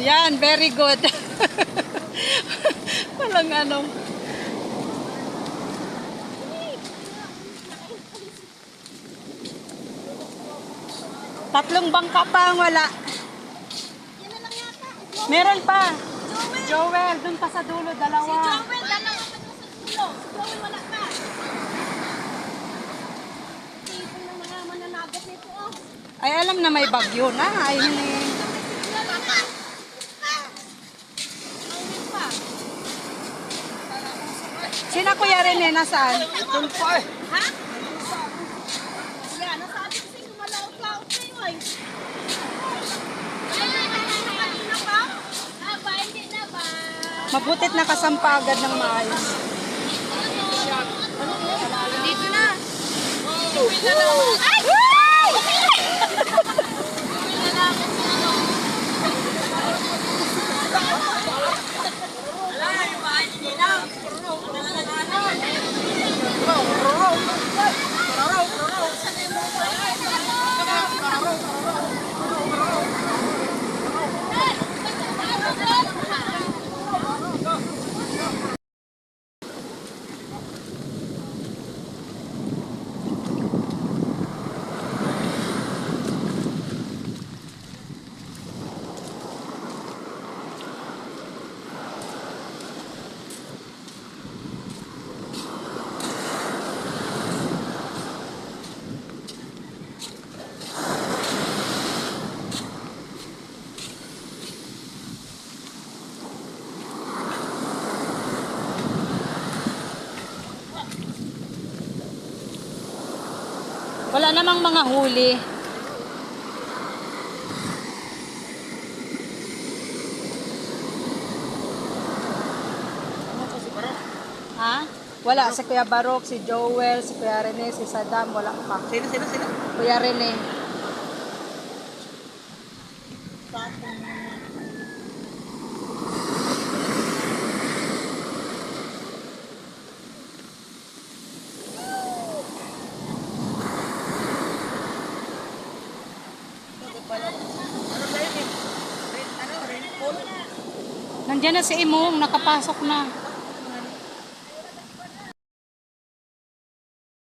Yan, very good. Walang anong. Tatlong bangka pa ang wala. Yan na lang yata. Meron pa. Joel, dun pa sa dulo, dalawa. Si Joel, dalawa pa doon sa dulo. Si Joel, wala pa. Tipong ng mga mananagot nito, oh. Ay, alam na may bagyo na. Ay, hindi. Wala pa. Maulit pa. Sina Kuya Rene, nasaan? Doon pa eh. Ha? Yan, nasabi ko sa'yo, malaot-laot na yun, eh. Kanina pa? Aba, hindi na ba? Mabutit nakasampagad ng maayos. Dito na. Ay! Wala namang mga huli. Ha? Wala. Si Kuya Barok, si Joel, si Kuya Rene, si Saddam, wala pa. Sino? Kuya Rene. Nandiyan na si Imong, nakapasok na.